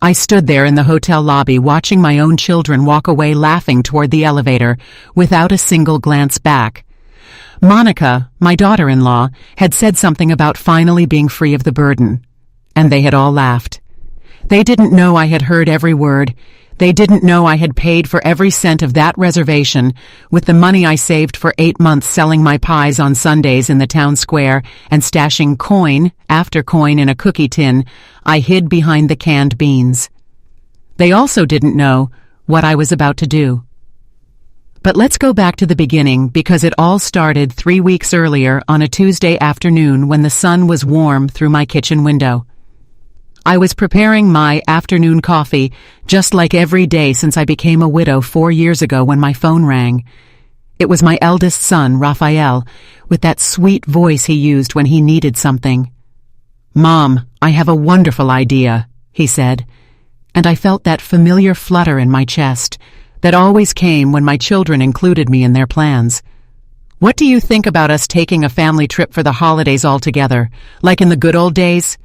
I stood there in the hotel lobby watching my own children walk away laughing toward the elevator, without a single glance back. Monica, my daughter-in-law, had said something about finally being free of the burden, and they had all laughed. They didn't know I had heard every word. They didn't know I had paid for every cent of that reservation with the money I saved for 8 months selling my pies on Sundays in the town square and stashing coin after coin in a cookie tin I hid behind the canned beans. They also didn't know what I was about to do. But let's go back to the beginning, because it all started 3 weeks earlier on a Tuesday afternoon when the sun was warm through my kitchen window. I was preparing my afternoon coffee, just like every day since I became a widow 4 years ago, when my phone rang. It was my eldest son, Raphael, with that sweet voice he used when he needed something. "Mom, I have a wonderful idea," he said, and I felt that familiar flutter in my chest that always came when my children included me in their plans. "What do you think about us taking a family trip for the holidays all together, like in the good old days?"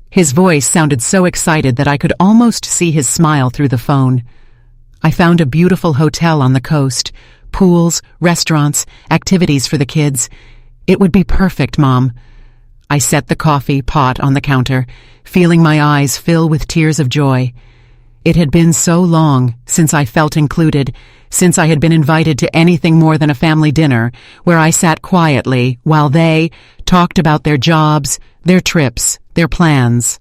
His voice sounded so excited that I could almost see his smile through the phone. I found a beautiful hotel on the coast, pools, restaurants, activities for the kids. "It would be perfect, Mom." I set the coffee pot on the counter, feeling my eyes fill with tears of joy. It had been so long since I felt included, since I had been invited to anything more than a family dinner, where I sat quietly while they talked about their jobs, their trips, their plans.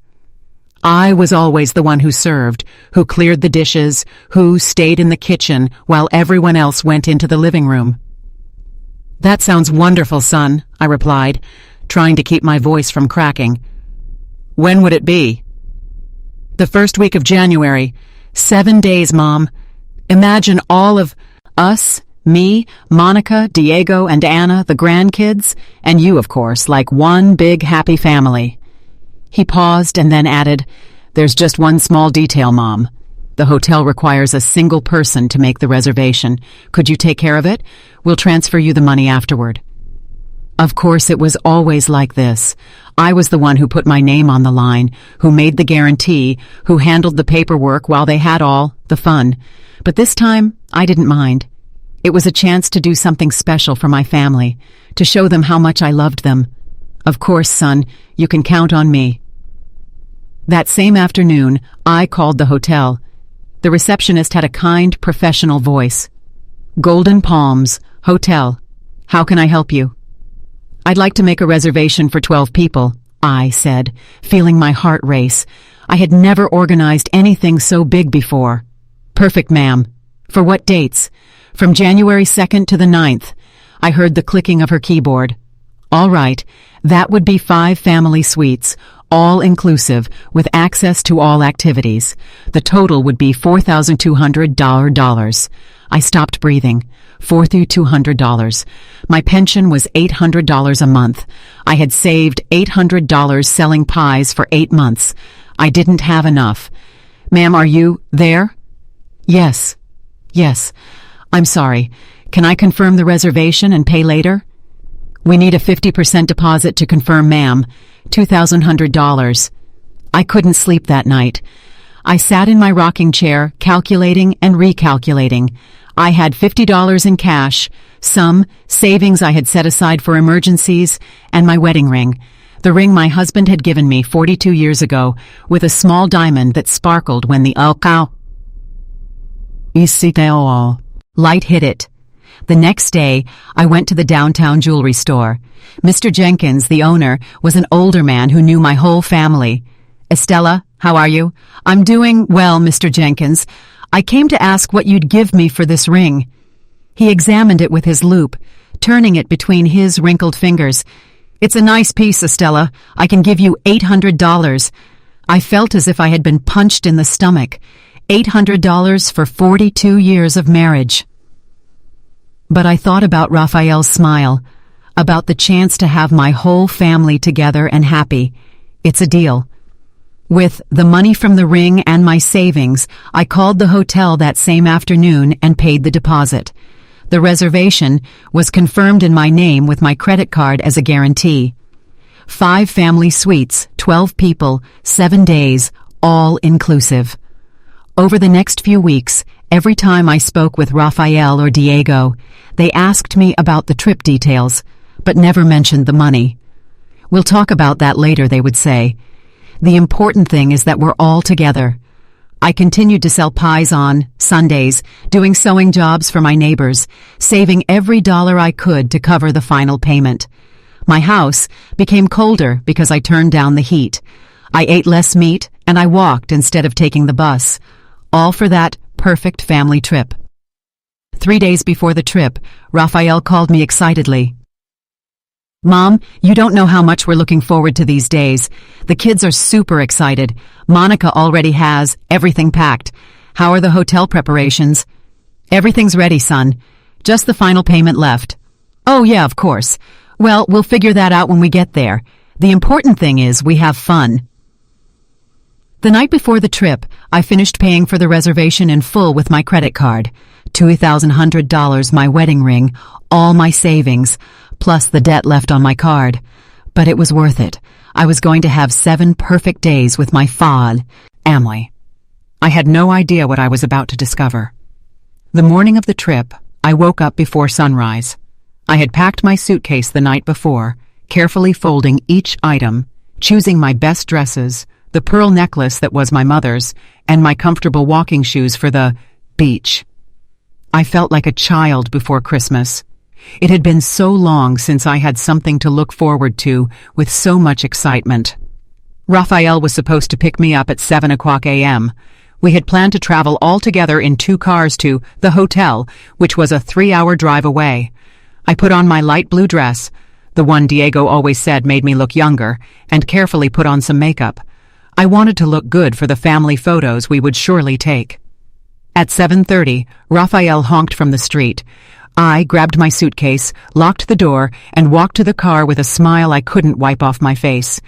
I was always the one who served, who cleared the dishes, who stayed in the kitchen while everyone else went into the living room. "That sounds wonderful, son," I replied, trying to keep my voice from cracking. "When would it be?" "The first week of January. 7 days, Mom. Imagine all of us, me, Monica, Diego, and Anna, the grandkids, and you, of course, like one big happy family." He paused and then added, "There's just one small detail, Mom. The hotel requires a single person to make the reservation. Could you take care of it? We'll transfer you the money afterward." Of course, it was always like this. I was the one who put my name on the line, who made the guarantee, who handled the paperwork while they had all the fun. But this time, I didn't mind. It was a chance to do something special for my family, to show them how much I loved them. "Of course, son, you can count on me." That same afternoon, I called the hotel. The receptionist had a kind, professional voice. "Golden Palms, Hotel. How can I help you?" "I'd like to make a reservation for 12 people, I said, feeling my heart race. I had never organized anything so big before. "Perfect, ma'am. For what dates?" "From January 2nd to the 9th. I heard the clicking of her keyboard. "All right, that would be 5 family suites, all inclusive, with access to all activities. The total would be $4,200. I stopped breathing. $4,200. My pension was $800 a month. I had saved $800 selling pies for 8 months. I didn't have enough. "Ma'am, are you there?" Yes. I'm sorry. Can I confirm the reservation and pay later?" "We need a 50% deposit to confirm, ma'am. $2,100. I couldn't sleep that night. I sat in my rocking chair, calculating and recalculating. I had $50 in cash, some savings I had set aside for emergencies, and my wedding ring. The ring my husband had given me 42 years ago, with a small diamond that sparkled when the light hit it. The next day, I went to the downtown jewelry store. Mr. Jenkins, the owner, was an older man who knew my whole family. "Estella, how are you?" "I'm doing well, Mr. Jenkins. I came to ask what you'd give me for this ring." He examined it with his loupe, turning it between his wrinkled fingers. "It's a nice piece, Estella. I can give you $800. I felt as if I had been punched in the stomach. $800 for 42 years of marriage. But I thought about Raphael's smile, about the chance to have my whole family together and happy. It's a deal. With the money from the ring and my savings, I called the hotel that same afternoon and paid the deposit. The reservation was confirmed in my name with my credit card as a guarantee. 5 family suites, 12 people, 7 days, all inclusive. Over the next few weeks, every time I spoke with Rafael or Diego, they asked me about the trip details, but never mentioned the money. "We'll talk about that later," they would say. The important thing is that we're all together. I continued to sell pies on Sundays, doing sewing jobs for my neighbors, saving every dollar I could to cover the final payment. My house became colder because I turned down the heat. I ate less meat and I walked instead of taking the bus, all for that perfect family trip. 3 days before the trip, Rafael called me excitedly. "Mom, you don't know how much we're looking forward to these days. The kids are super excited. Monica already has everything packed. How are the hotel preparations?" "Everything's ready, son. Just the final payment left." "Oh yeah, of course. Well, we'll figure that out when we get there. The important thing is we have fun." The night before the trip, I finished paying for the reservation in full with my credit card. $2,100, my wedding ring, all my savings, plus the debt left on my card. But it was worth it. I was going to have 7 perfect days with my family. I had no idea what I was about to discover. The morning of the trip, I woke up before sunrise. I had packed my suitcase the night before, carefully folding each item, choosing my best dresses, the pearl necklace that was my mother's, and my comfortable walking shoes for the beach. I felt like a child before Christmas. It had been so long since I had something to look forward to with so much excitement. Rafael was supposed to pick me up at 7 o'clock a.m. We had planned to travel all together in 2 cars to the hotel, which was a 3-hour drive away. I put on my light blue dress, the one Diego always said made me look younger, and carefully put on some makeup. I wanted to look good for the family photos we would surely take. At 7:30, Rafael honked from the street. I grabbed my suitcase, locked the door, and walked to the car with a smile I couldn't wipe off my face.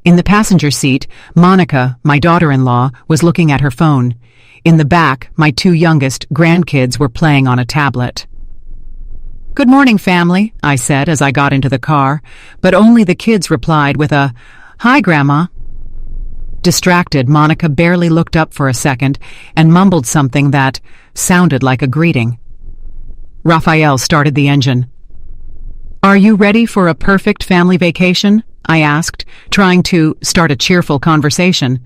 In the passenger seat, Monica, my daughter-in-law, was looking at her phone. In the back, my 2 youngest grandkids were playing on a tablet. "Good morning, family," I said as I got into the car, but only the kids replied with a, "Hi, Grandma." Distracted, Monica barely looked up for a second and mumbled something that sounded like a greeting. Rafael started the engine. "Are you ready for a perfect family vacation?" I asked, trying to start a cheerful conversation.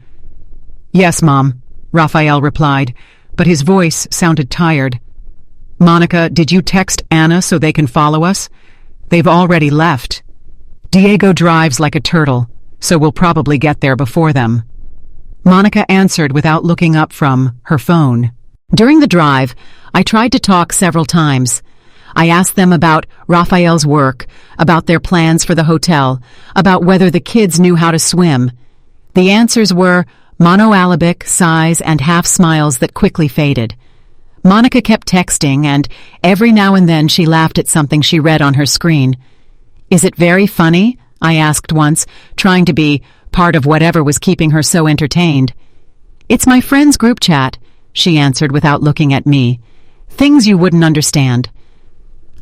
"Yes, Mom," Rafael replied, but his voice sounded tired. "Monica, did you text Anna so they can follow us? They've already left. Diego drives like a turtle, so we'll probably get there before them." Monica answered without looking up from her phone. During the drive, I tried to talk several times. I asked them about Rafael's work, about their plans for the hotel, about whether the kids knew how to swim. The answers were monosyllabic sighs and half smiles that quickly faded. Monica kept texting, and every now and then she laughed at something she read on her screen. "Is it very funny?" I asked once, trying to be part of whatever was keeping her so entertained. "It's my friend's group chat," she answered without looking at me. "Things you wouldn't understand."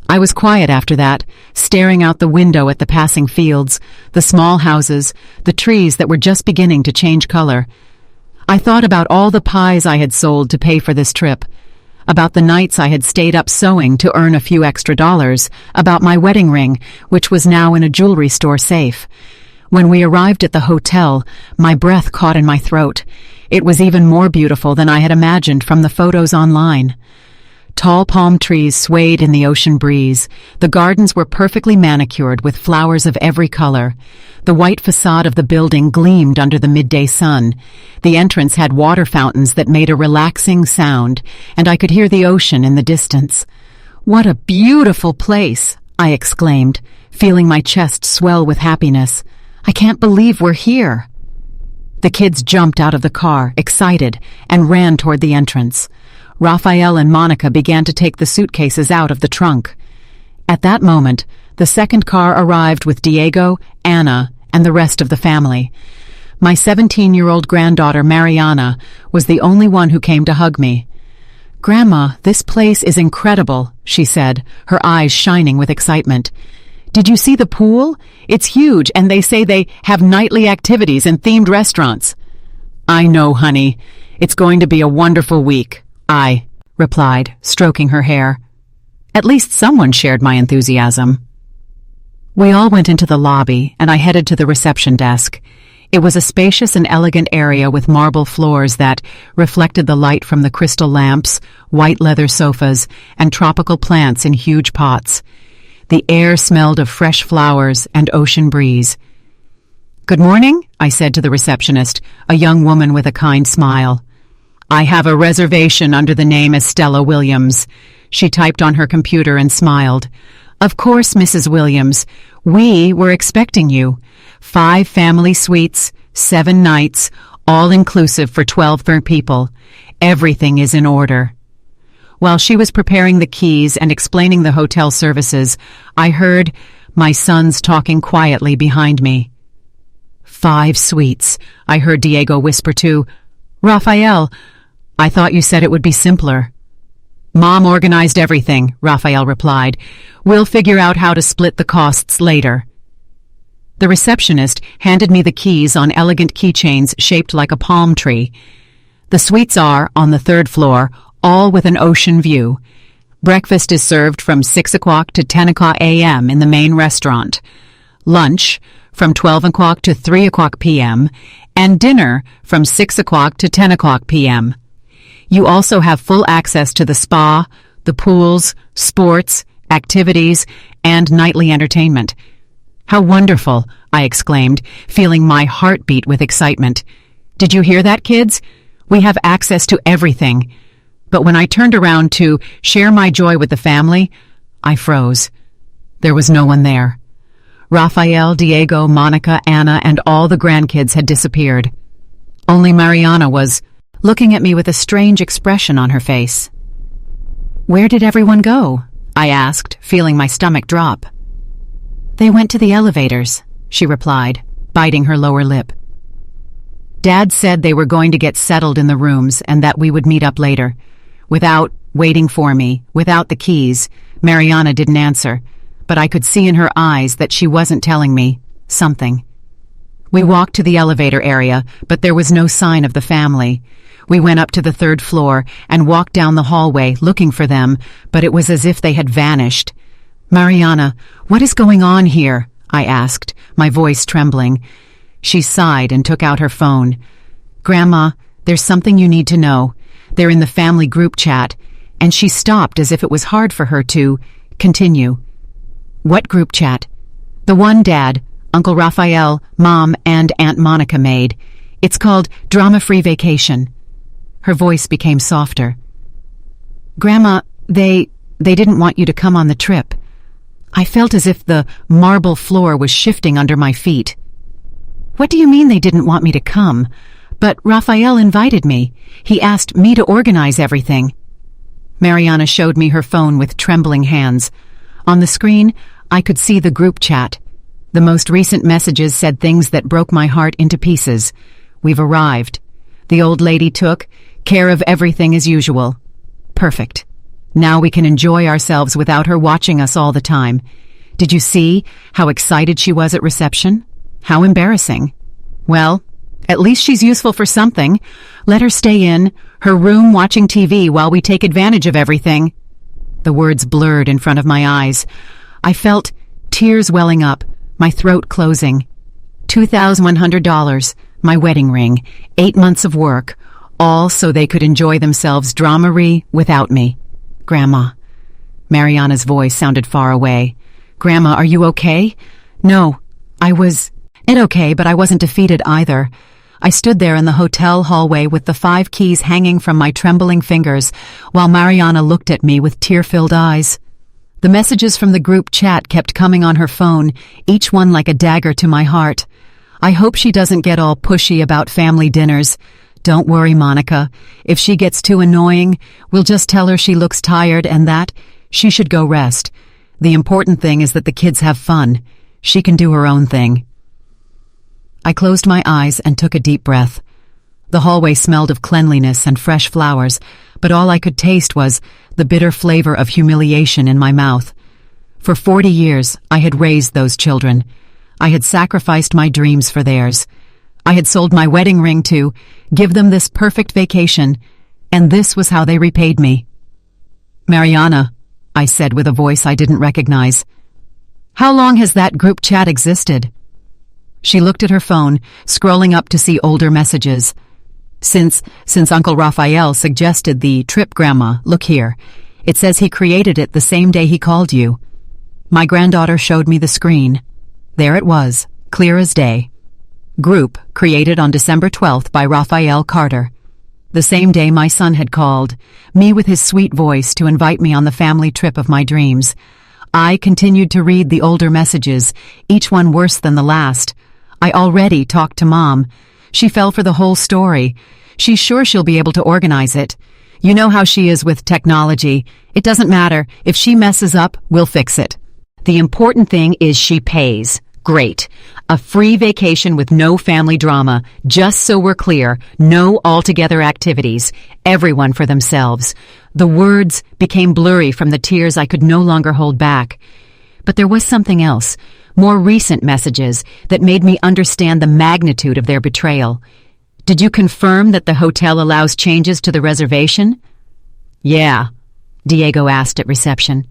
I was quiet after that, staring out the window at the passing fields, the small houses, the trees that were just beginning to change color. I thought about all the pies I had sold to pay for this trip, about the nights I had stayed up sewing to earn a few extra dollars, about my wedding ring, which was now in a jewelry store safe. When we arrived at the hotel, my breath caught in my throat. It was even more beautiful than I had imagined from the photos online. Tall palm trees swayed in the ocean breeze. The gardens were perfectly manicured with flowers of every color. The white facade of the building gleamed under the midday sun. The entrance had water fountains that made a relaxing sound, and I could hear the ocean in the distance. "What a beautiful place!" I exclaimed, feeling my chest swell with happiness. "I can't believe we're here." The kids jumped out of the car, excited, and ran toward the entrance. Rafael and Monica began to take the suitcases out of the trunk. At that moment, the second car arrived with Diego, Anna, and the rest of the family. My 17-year-old granddaughter, Mariana, was the only one who came to hug me. "Grandma, this place is incredible," she said, her eyes shining with excitement. "Did you see the pool? It's huge, and they say they have nightly activities and themed restaurants." I know, honey. It's going to be a wonderful week, I replied, stroking her hair. At least someone shared my enthusiasm. We all went into the lobby, and I headed to the reception desk. It was a spacious and elegant area with marble floors that reflected the light from the crystal lamps, white leather sofas, and tropical plants in huge pots. The air smelled of fresh flowers and ocean breeze. "Good morning," I said to the receptionist, a young woman with a kind smile. "I have a reservation under the name Estella Williams." She typed on her computer and smiled. "Of course, Mrs. Williams. We were expecting you. 5 family suites, 7 nights, all inclusive for 12 people. Everything is in order." While she was preparing the keys and explaining the hotel services, I heard my sons talking quietly behind me. 5 suites, I heard Diego whisper to Raphael. "I thought you said it would be simpler." "Mom organized everything," Raphael replied. "We'll figure out how to split the costs later." The receptionist handed me the keys on elegant keychains shaped like a palm tree. "The suites are on the 3rd floor, all with an ocean view. Breakfast is served from 6 o'clock to 10 o'clock a.m. in the main restaurant. Lunch from 12 o'clock to 3 o'clock p.m. and dinner from 6 o'clock to 10 o'clock p.m. You also have full access to the spa, the pools, sports, activities, and nightly entertainment." "How wonderful," I exclaimed, feeling my heart beat with excitement. "Did you hear that, kids? We have access to everything." But when I turned around to share my joy with the family, I froze. There was no one there. Raphael, Diego, Monica, Anna, and all the grandkids had disappeared. Only Mariana was looking at me with a strange expression on her face. "Where did everyone go?" I asked, feeling my stomach drop. "They went to the elevators," she replied, biting her lower lip. Dad said they were going to get settled in the rooms and that we would meet up later. Without waiting for me, without the keys, Mariana didn't answer, but I could see in her eyes that she wasn't telling me something. We walked to the elevator area, but there was no sign of the family. We went up to the 3rd floor and walked down the hallway looking for them, but it was as if they had vanished. "Mariana, what is going on here?" I asked, my voice trembling. She sighed and took out her phone. "Grandma, there's something you need to know. They're in the family group chat," and she stopped as if it was hard for her to continue. "What group chat?" "The one Dad, Uncle Raphael, Mom, and Aunt Monica made. It's called Drama-Free Vacation." Her voice became softer. "Grandma, they didn't want you to come on the trip." I felt as if the marble floor was shifting under my feet. "What do you mean they didn't want me to come? But Raphael invited me. He asked me to organize everything." Mariana showed me her phone with trembling hands. On the screen, I could see the group chat. The most recent messages said things that broke my heart into pieces. "We've arrived. The old lady took care of everything as usual. Perfect. Now we can enjoy ourselves without her watching us all the time. Did you see how excited she was at reception? How embarrassing. Well, at least she's useful for something. Let her stay in her room watching TV while we take advantage of everything." The words blurred in front of my eyes. I felt tears welling up, my throat closing. $2,100, my wedding ring, 8 months of work, all so they could enjoy themselves drama-free without me. "Grandma." Mariana's voice sounded far away. "Grandma, are you okay?" "No, I was okay, but I wasn't defeated either." I stood there in the hotel hallway with the 5 keys hanging from my trembling fingers, while Mariana looked at me with tear-filled eyes. The messages from the group chat kept coming on her phone, each one like a dagger to my heart. I hope she doesn't get all pushy about family dinners. Don't worry, Monica. If she gets too annoying, we'll just tell her she looks tired and that she should go rest. The important thing is that the kids have fun. She can do her own thing. I closed my eyes and took a deep breath. The hallway smelled of cleanliness and fresh flowers, but all I could taste was the bitter flavor of humiliation in my mouth. For 40 years, I had raised those children. I had sacrificed my dreams for theirs. I had sold my wedding ring to give them this perfect vacation, and this was how they repaid me. "Mariana," I said with a voice I didn't recognize, "how long has that group chat existed?" She looked at her phone, scrolling up to see older messages. Since Uncle Raphael suggested the trip, Grandma, look here. It says he created it the same day he called you. My granddaughter showed me the screen. There it was, clear as day. Group created on December 12th by Raphael Carter. The same day my son had called, me with his sweet voice to invite me on the family trip of my dreams. I continued to read the older messages, each one worse than the last. I already talked to Mom. She fell for the whole story. She's sure she'll be able to organize it. You know how she is with technology. It doesn't matter. If she messes up, we'll fix it. The important thing is she pays. Great. A free vacation with no family drama. Just so we're clear, no all-together activities. Everyone for themselves. The words became blurry from the tears I could no longer hold back. But there was something else, more recent messages, that made me understand the magnitude of their betrayal. "Did you confirm that the hotel allows changes to the reservation?" "Yeah," Diego asked at reception.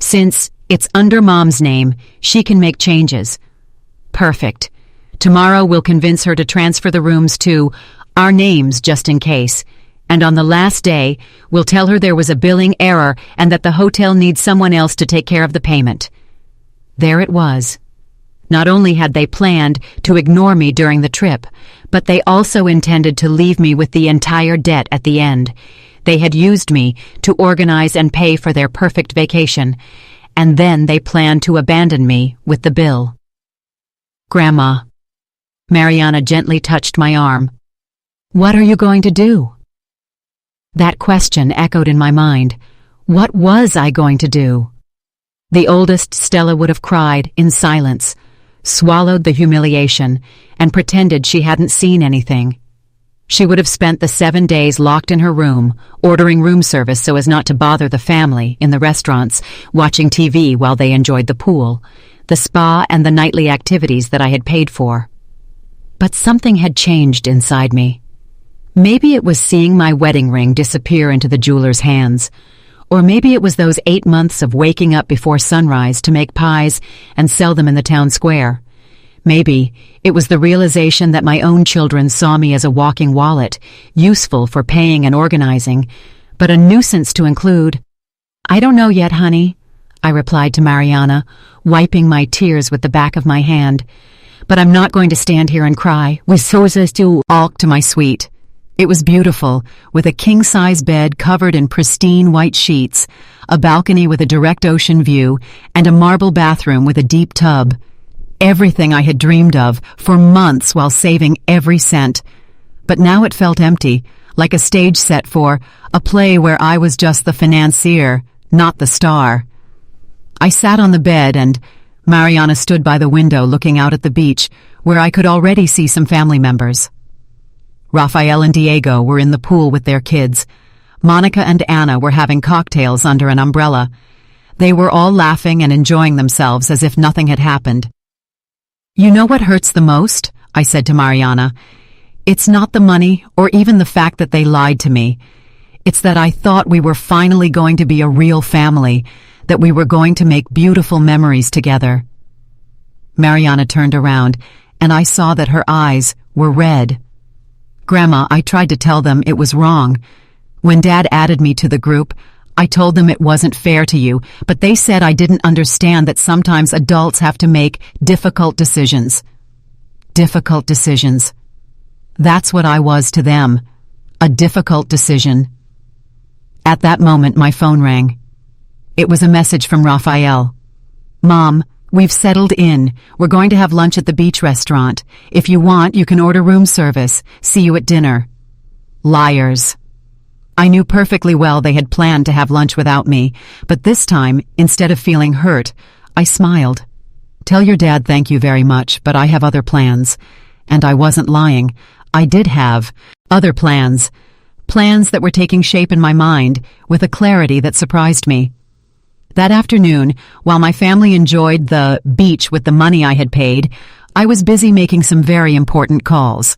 "Since it's under Mom's name, she can make changes." "Perfect. Tomorrow we'll convince her to transfer the rooms to our names just in case. And on the last day, we'll tell her there was a billing error and that the hotel needs someone else to take care of the payment." There it was. Not only had they planned to ignore me during the trip, but they also intended to leave me with the entire debt at the end. They had used me to organize and pay for their perfect vacation, and then they planned to abandon me with the bill. "Grandma." Mariana gently touched my arm. "What are you going to do?" That question echoed in my mind. What was I going to do? The oldest, Stella, would have cried in silence, swallowed the humiliation, and pretended she hadn't seen anything. She would have spent the 7 days locked in her room, ordering room service so as not to bother the family in the restaurants, watching TV while they enjoyed the pool, the spa, and the nightly activities that I had paid for. But something had changed inside me. Maybe it was seeing my wedding ring disappear into the jeweler's hands. Or maybe it was those 8 months of waking up before sunrise to make pies and sell them in the town square. Maybe it was the realization that my own children saw me as a walking wallet, useful for paying and organizing, but a nuisance to include. "I don't know yet, honey," I replied to Mariana, wiping my tears with the back of my hand. "But I'm not going to stand here and cry. We so to walk to my suite." It was beautiful, with a king-size bed covered in pristine white sheets, a balcony with a direct ocean view, and a marble bathroom with a deep tub. Everything I had dreamed of for months while saving every cent. But now it felt empty, like a stage set for a play where I was just the financier, not the star. I sat on the bed and Mariana stood by the window looking out at the beach, where I could already see some family members. Raphael and Diego were in the pool with their kids. Monica and Anna were having cocktails under an umbrella. They were all laughing and enjoying themselves as if nothing had happened. "You know what hurts the most?" I said to Mariana. "It's not the money or even the fact that they lied to me. It's that I thought we were finally going to be a real family, that we were going to make beautiful memories together." Mariana turned around, and I saw that her eyes were red. "Grandma, I tried to tell them it was wrong. When Dad added me to the group, I told them it wasn't fair to you, but they said I didn't understand that sometimes adults have to make difficult decisions." Difficult decisions. That's what I was to them. A difficult decision. At that moment, my phone rang. It was a message from Raphael. "Mom, we've settled in. We're going to have lunch at the beach restaurant. If you want, you can order room service. See you at dinner." Liars. I knew perfectly well they had planned to have lunch without me, but this time, instead of feeling hurt, I smiled. "Tell your dad thank you very much, but I have other plans." And I wasn't lying. I did have other plans. Plans that were taking shape in my mind with a clarity that surprised me. That afternoon, while my family enjoyed the beach with the money I had paid, I was busy making some very important calls.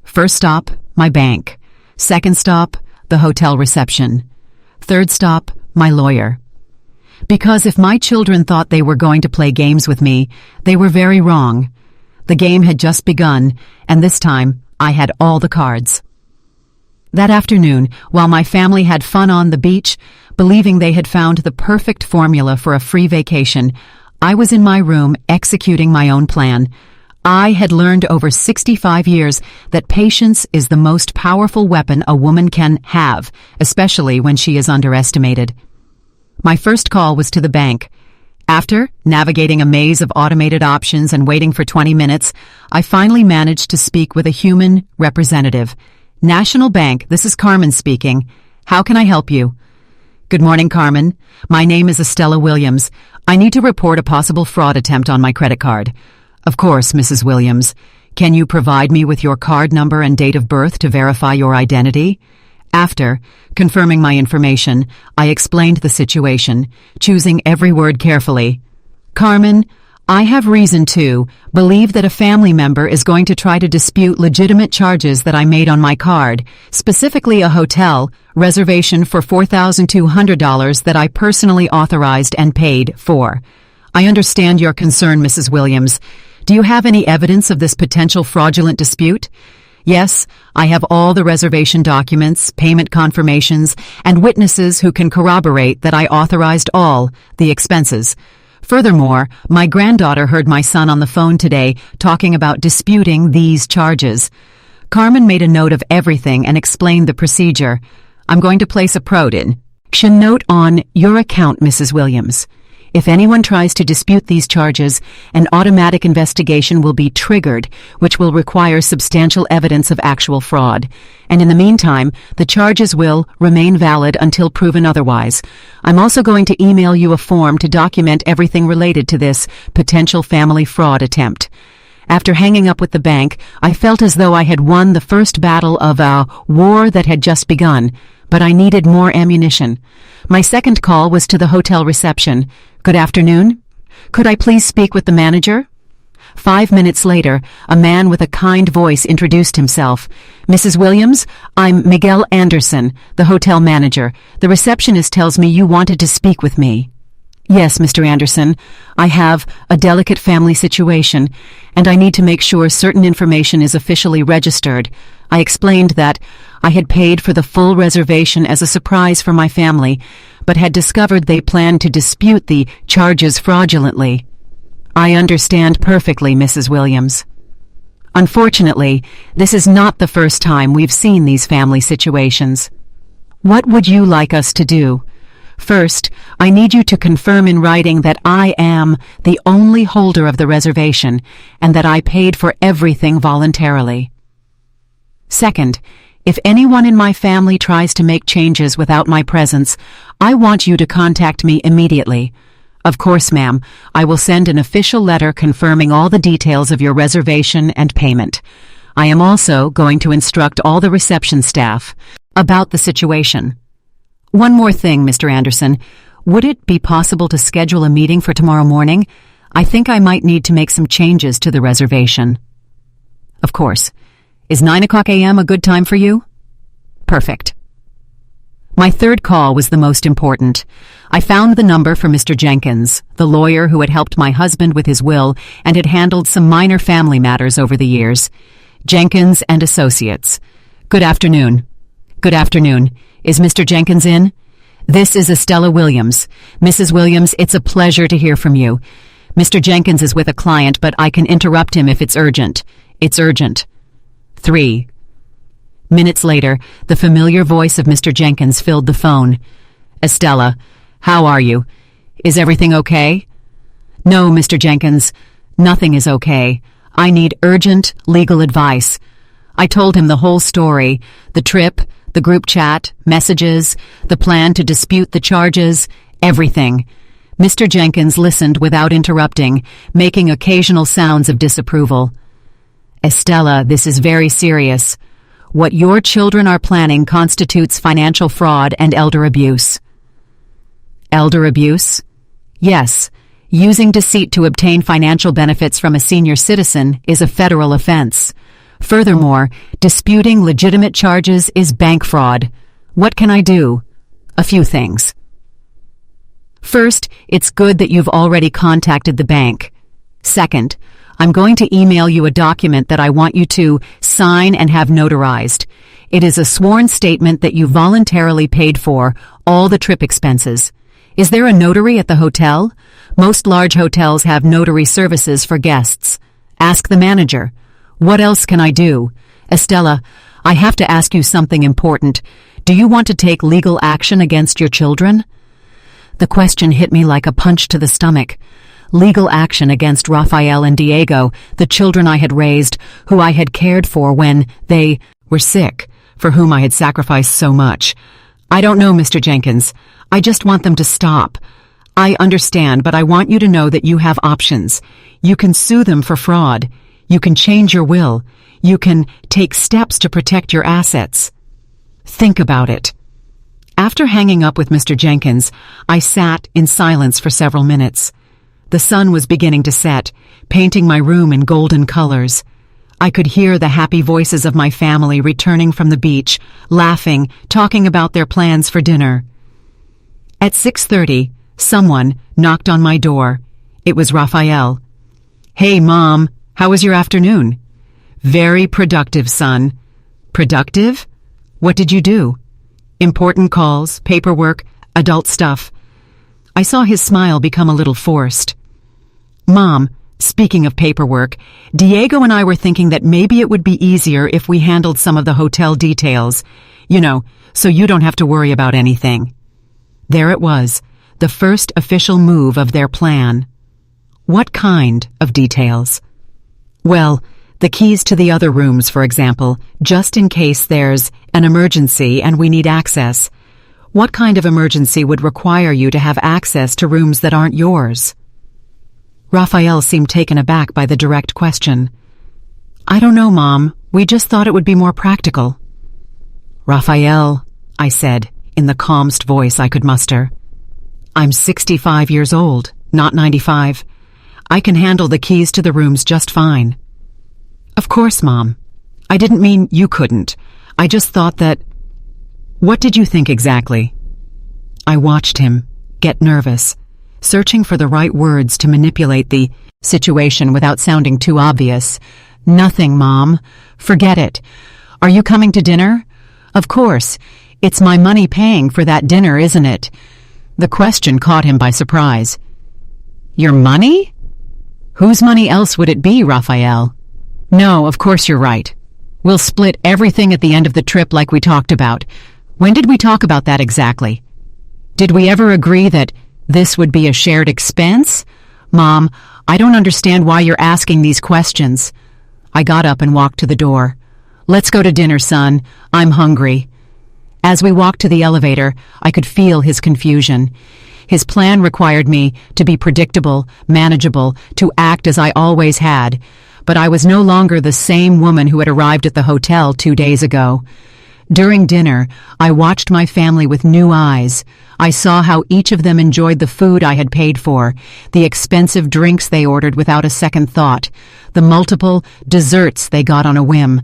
First stop, my bank. Second stop, the hotel reception. Third stop, my lawyer. Because if my children thought they were going to play games with me, they were very wrong. The game had just begun, and this time I had all the cards. That afternoon, while my family had fun on the beach, believing they had found the perfect formula for a free vacation, I was in my room executing my own plan. I had learned over 65 years that patience is the most powerful weapon a woman can have, especially when she is underestimated. My first call was to the bank. After navigating a maze of automated options and waiting for 20 minutes, I finally managed to speak with a human representative. National Bank, this is Carmen speaking. How can I help you? Good morning, Carmen. My name is Estella Williams. I need to report a possible fraud attempt on my credit card. Of course, Mrs. Williams. Can you provide me with your card number and date of birth to verify your identity? After confirming my information, I explained the situation, choosing every word carefully. Carmen, I have reason to believe that a family member is going to try to dispute legitimate charges that I made on my card, specifically a hotel reservation for $4,200 that I personally authorized and paid for. I understand your concern, Mrs. Williams. Do you have any evidence of this potential fraudulent dispute? Yes, I have all the reservation documents, payment confirmations, and witnesses who can corroborate that I authorized all the expenses. Furthermore, my granddaughter heard my son on the phone today talking about disputing these charges. Carmen made a note of everything and explained the procedure. I'm going to place a protection note on your account, Mrs. Williams. If anyone tries to dispute these charges, an automatic investigation will be triggered, which will require substantial evidence of actual fraud. And in the meantime, the charges will remain valid until proven otherwise. I'm also going to email you a form to document everything related to this potential family fraud attempt. After hanging up with the bank, I felt as though I had won the first battle of a war that had just begun, but I needed more ammunition. My second call was to the hotel reception. Good afternoon. Could I please speak with the manager? 5 minutes later, a man with a kind voice introduced himself. Mrs. Williams, I'm Miguel Anderson, the hotel manager. The receptionist tells me you wanted to speak with me. Yes, Mr. Anderson. I have a delicate family situation, and I need to make sure certain information is officially registered. I explained that I had paid for the full reservation as a surprise for my family, but had discovered they planned to dispute the charges fraudulently. I understand perfectly, Mrs. Williams. Unfortunately, this is not the first time we've seen these family situations. What would you like us to do? First, I need you to confirm in writing that I am the only holder of the reservation and that I paid for everything voluntarily. Second, if anyone in my family tries to make changes without my presence, I want you to contact me immediately. Of course, ma'am, I will send an official letter confirming all the details of your reservation and payment. I am also going to instruct all the reception staff about the situation. One more thing, Mr. Anderson. Would it be possible to schedule a meeting for tomorrow morning? I think I might need to make some changes to the reservation. Of course. Is 9 o'clock a.m. a good time for you? Perfect. My third call was the most important. I found the number for Mr. Jenkins, the lawyer who had helped my husband with his will and had handled some minor family matters over the years. Jenkins and Associates. Good afternoon. Good afternoon. Is Mr. Jenkins in? This is Estella Williams. Mrs. Williams, it's a pleasure to hear from you. Mr. Jenkins is with a client, but I can interrupt him if it's urgent. It's urgent. 3 minutes later, the familiar voice of Mr. Jenkins filled the phone. Estella, how are you? Is everything okay? No, Mr. Jenkins, nothing is okay. I need urgent legal advice. I told him the whole story, the trip, the group chat, messages, the plan to dispute the charges, everything. Mr. Jenkins listened without interrupting, making occasional sounds of disapproval. Estella, this is very serious. What your children are planning constitutes financial fraud and elder abuse. Elder abuse? Yes. Using deceit to obtain financial benefits from a senior citizen is a federal offense. Furthermore, disputing legitimate charges is bank fraud. What can I do? A few things. First, it's good that you've already contacted the bank. Second, I'm going to email you a document that I want you to sign and have notarized. It is a sworn statement that you voluntarily paid for all the trip expenses. Is there a notary at the hotel? Most large hotels have notary services for guests. Ask the manager. What else can I do? Estella, I have to ask you something important. Do you want to take legal action against your children? The question hit me like a punch to the stomach. Legal action against Rafael and Diego, the children I had raised, who I had cared for when they were sick, for whom I had sacrificed so much. I don't know, Mr. Jenkins. I just want them to stop. I understand, but I want you to know that you have options. You can sue them for fraud. You can change your will. You can take steps to protect your assets. Think about it. After hanging up with Mr. Jenkins, I sat in silence for several minutes. The sun was beginning to set, painting my room in golden colors. I could hear the happy voices of my family returning from the beach, laughing, talking about their plans for dinner. At 6:30, someone knocked on my door. It was Rafael. Hey, Mom, how was your afternoon? Very productive, son. Productive? What did you do? Important calls, paperwork, adult stuff. I saw his smile become a little forced. Mom, speaking of paperwork, Diego and I were thinking that maybe it would be easier if we handled some of the hotel details, so you don't have to worry about anything. There it was, the first official move of their plan. What kind of details? Well, the keys to the other rooms, for example, just in case there's an emergency and we need access. What kind of emergency would require you to have access to rooms that aren't yours? Rafael seemed taken aback by the direct question. I don't know, Mom. We just thought it would be more practical. Rafael, I said, in the calmest voice I could muster. I'm 65 years old, not 95. I can handle the keys to the rooms just fine. Of course, Mom. I didn't mean you couldn't. I just thought that... What did you think exactly? I watched him get nervous, searching for the right words to manipulate the situation without sounding too obvious. Nothing, Mom. Forget it. Are you coming to dinner? Of course. It's my money paying for that dinner, isn't it? The question caught him by surprise. Your money? Whose money else would it be, Rafael? No, of course you're right. We'll split everything at the end of the trip like we talked about. When did we talk about that exactly? Did we ever agree that this would be a shared expense? Mom, I don't understand why you're asking these questions. I got up and walked to the door. Let's go to dinner, son. I'm hungry. As we walked to the elevator, I could feel his confusion. His plan required me to be predictable, manageable, to act as I always had. But I was no longer the same woman who had arrived at the hotel 2 days ago. During dinner, I watched my family with new eyes. I saw how each of them enjoyed the food I had paid for, the expensive drinks they ordered without a second thought, the multiple desserts they got on a whim.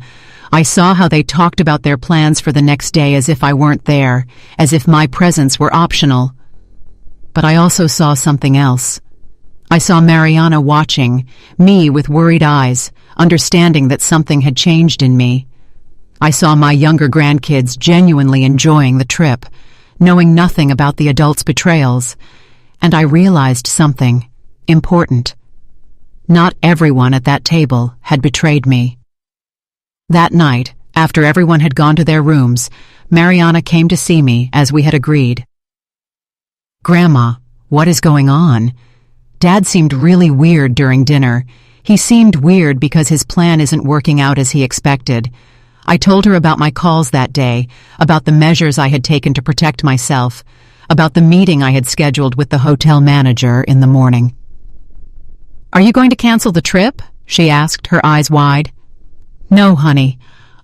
I saw how they talked about their plans for the next day as if I weren't there, as if my presence were optional. But I also saw something else. I saw Mariana watching, me with worried eyes, understanding that something had changed in me. I saw my younger grandkids genuinely enjoying the trip, knowing nothing about the adults' betrayals, and I realized something important. Not everyone at that table had betrayed me. That night, after everyone had gone to their rooms, Mariana came to see me as we had agreed. Grandma, what is going on? Dad seemed really weird during dinner. He seemed weird because his plan isn't working out as he expected. I told her about my calls that day, about the measures I had taken to protect myself, about the meeting I had scheduled with the hotel manager in the morning. Are you going to cancel the trip? She asked, her eyes wide. No, honey.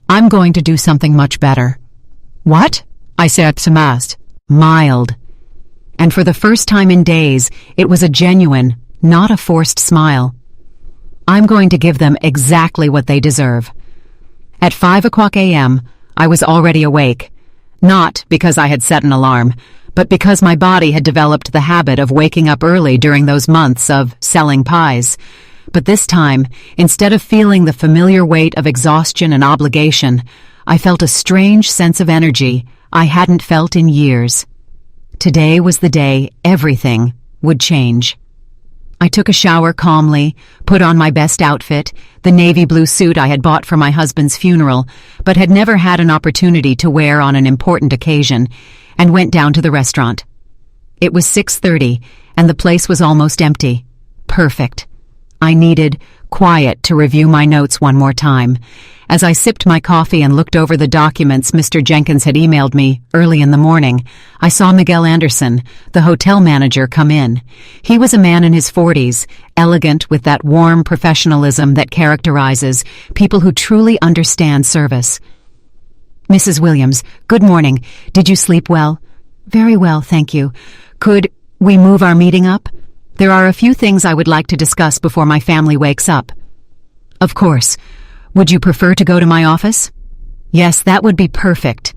I'm going to do something much better. What? I said, mild. And for the first time in days, it was a genuine, not a forced smile. I'm going to give them exactly what they deserve. At 5:00 a.m., I was already awake, not because I had set an alarm, but because my body had developed the habit of waking up early during those months of selling pies. But this time, instead of feeling the familiar weight of exhaustion and obligation, I felt a strange sense of energy I hadn't felt in years. Today was the day everything would change. I took a shower calmly, put on my best outfit, the navy blue suit I had bought for my husband's funeral, but had never had an opportunity to wear on an important occasion, and went down to the restaurant. It was 6:30, and the place was almost empty. Perfect. I needed quiet to review my notes one more time. As I sipped my coffee and looked over the documents Mr. Jenkins had emailed me early in the morning, I saw Miguel Anderson, the hotel manager, come in. He was a man in his 40s, elegant with that warm professionalism that characterizes people who truly understand service. "Mrs. Williams, good morning. Did you sleep well?" "Very well, thank you. Could we move our meeting up? There are a few things I would like to discuss before my family wakes up." "Of course. Would you prefer to go to my office?" "Yes, that would be perfect."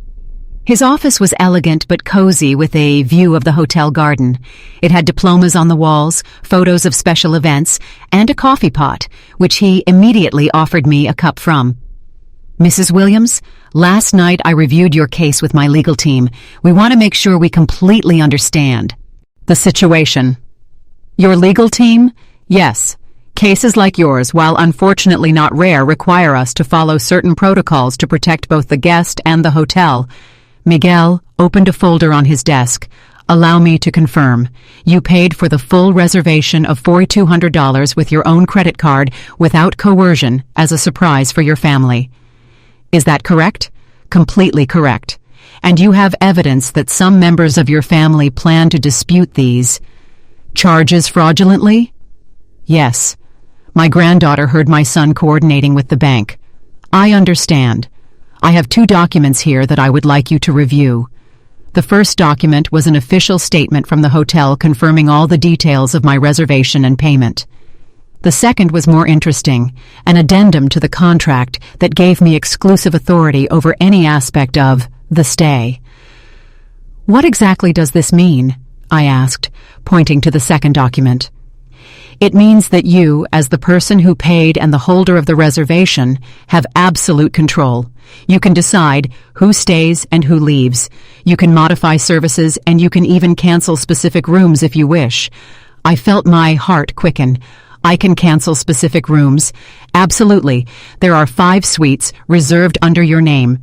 His office was elegant but cozy with a view of the hotel garden. It had diplomas on the walls, photos of special events, and a coffee pot, which he immediately offered me a cup from. "Mrs. Williams, last night I reviewed your case with my legal team. We want to make sure we completely understand the situation." "Your legal team?" "Yes. Cases like yours, while unfortunately not rare, require us to follow certain protocols to protect both the guest and the hotel." Miguel opened a folder on his desk. "Allow me to confirm. You paid for the full reservation of $4,200 with your own credit card without coercion as a surprise for your family. Is that correct?" "Completely correct. And you have evidence that some members of your family plan to dispute these charges fraudulently?" "Yes. My granddaughter heard my son coordinating with the bank." "I understand. I have 2 documents here that I would like you to review." The first document was an official statement from the hotel confirming all the details of my reservation and payment. The second was more interesting, an addendum to the contract that gave me exclusive authority over any aspect of the stay. "What exactly does this mean?" I asked, pointing to the second document. "It means that you, as the person who paid and the holder of the reservation, have absolute control. You can decide who stays and who leaves. You can modify services, and you can even cancel specific rooms if you wish." I felt my heart quicken. "I can cancel specific rooms. Absolutely. There are 5 suites reserved under your name.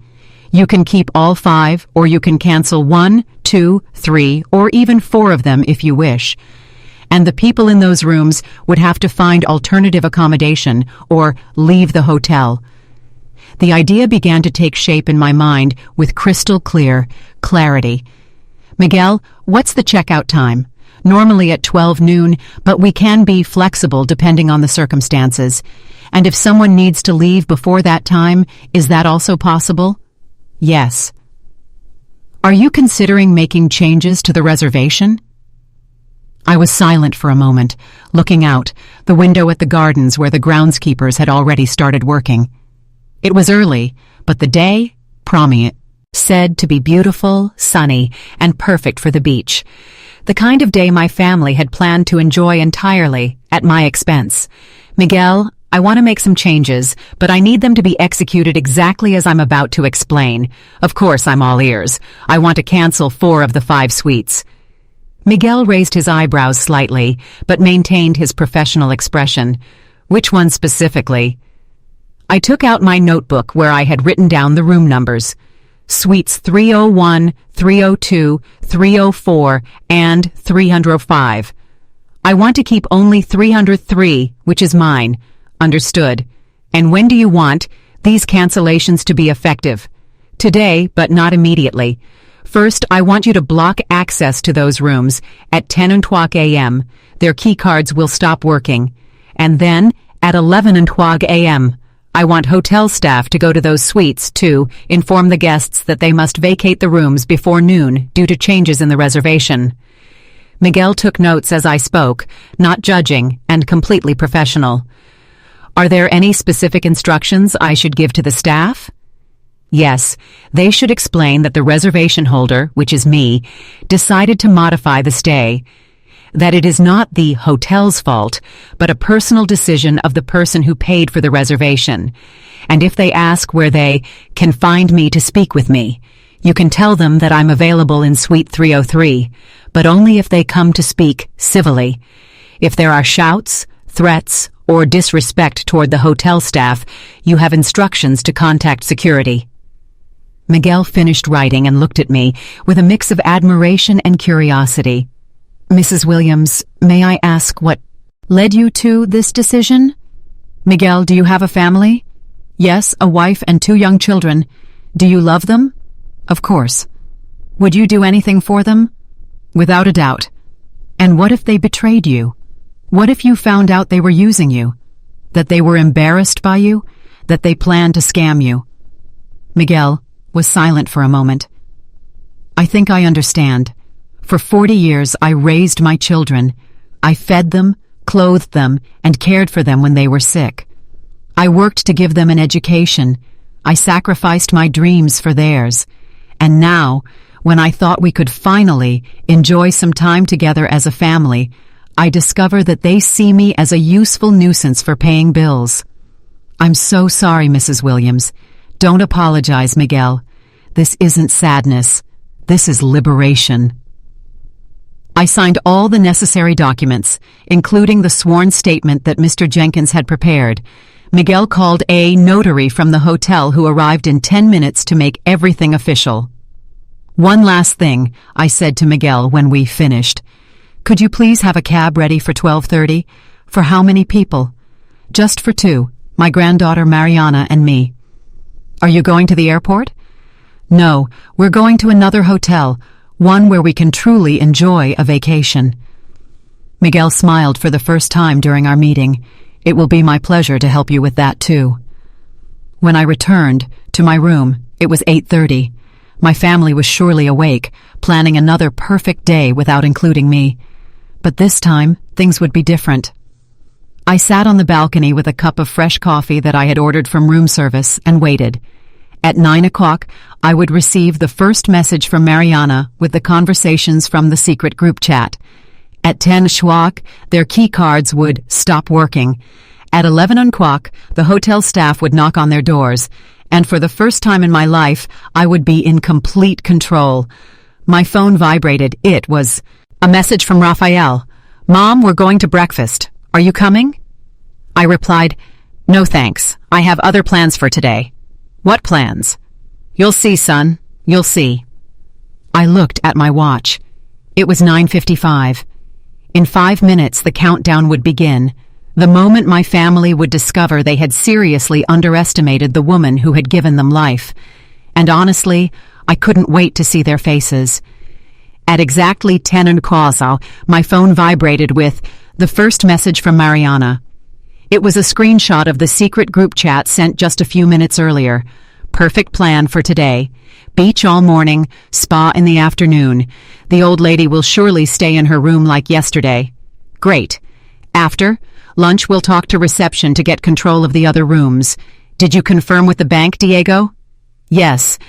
You can keep all 5, or you can cancel 1, 2, 3, or even 4 of them if you wish. And the people in those rooms would have to find alternative accommodation or leave the hotel." The idea began to take shape in my mind with crystal clear clarity. "Miguel, what's the checkout time?" "Normally at 12 noon, but we can be flexible depending on the circumstances. And if someone needs to leave before that time, is that also possible?" "Yes." "Are you considering making changes to the reservation?" I was silent for a moment, looking out, the window at the gardens where the groundskeepers had already started working. It was early, but the day, said to be beautiful, sunny, and perfect for the beach. The kind of day my family had planned to enjoy entirely, at my expense. "Miguel, I want to make some changes, but I need them to be executed exactly as I'm about to explain. Of course, I'm all ears. I want to cancel 4 of the 5 suites." Miguel raised his eyebrows slightly, but maintained his professional expression. "Which one specifically?" I took out my notebook where I had written down the room numbers. Suites 301, 302, 304, and 305. "I want to keep only 303, which is mine." "Understood. And when do you want these cancellations to be effective?" "Today, but not immediately. First, I want you to block access to those rooms at 10:00 a.m. Their key cards will stop working. And then, at 11:00 a.m., I want hotel staff to go to those suites to inform the guests that they must vacate the rooms before noon due to changes in the reservation." Miguel took notes as I spoke, not judging, and completely professional. Are there any specific instructions I should give to the staff? Yes, they should explain that the reservation holder, which is me, decided to modify the stay, that it is not the hotel's fault, but a personal decision of the person who paid for the reservation. And if they ask where they can find me to speak with me, you can tell them that I'm available in Suite 303, but only if they come to speak civilly. If there are shouts, threats, or disrespect toward the hotel staff, you have instructions to contact security. Miguel finished writing and looked at me with a mix of admiration and curiosity. Mrs. Williams, may I ask what led you to this decision? Miguel, do you have a family? Yes, a wife and 2 young children. Do you love them? Of course. Would you do anything for them? Without a doubt. And what if they betrayed you? What if you found out they were using you? That they were embarrassed by you? That they planned to scam you? Miguel was silent for a moment. I think I understand. For 40 years I raised my children. I fed them, clothed them, and cared for them when they were sick. I worked to give them an education. I sacrificed my dreams for theirs. And now, when I thought we could finally enjoy some time together as a family, I discover that they see me as a useful nuisance for paying bills. I'm so sorry, Mrs. Williams. Don't apologize, Miguel. This isn't sadness. This is liberation. I signed all the necessary documents, including the sworn statement that Mr. Jenkins had prepared. Miguel called a notary from the hotel who arrived in 10 minutes to make everything official. One last thing, I said to Miguel when we finished. Could you please have a cab ready for 12:30? For how many people? Just for 2, my granddaughter Mariana and me. Are you going to the airport? No, we're going to another hotel, one where we can truly enjoy a vacation. Miguel smiled for the first time during our meeting. It will be my pleasure to help you with that too. When I returned to my room, it was 8:30. My family was surely awake, planning another perfect day without including me. But this time, things would be different. I sat on the balcony with a cup of fresh coffee that I had ordered from room service and waited. At 9 o'clock, I would receive the first message from Mariana with the conversations from the secret group chat. At 10 o'clock, their key cards would stop working. At 11 o'clock, the hotel staff would knock on their doors, and for the first time in my life, I would be in complete control. My phone vibrated. It was a message from Raphael. Mom, we're going to breakfast. Are you coming? I replied, no thanks. I have other plans for today. What plans? You'll see, son. You'll see. I looked at my watch. It was 9:55. In 5 minutes, the countdown would begin. The moment my family would discover they had seriously underestimated the woman who had given them life. And honestly, I couldn't wait to see their faces. At exactly 10 o'clock, my phone vibrated with the first message from Mariana. It was a screenshot of the secret group chat sent just a few minutes earlier. Perfect plan for today. Beach all morning, spa in the afternoon. The old lady will surely stay in her room like yesterday. Great. After lunch, we'll talk to reception to get control of the other rooms. Did you confirm with the bank, Diego? Yes.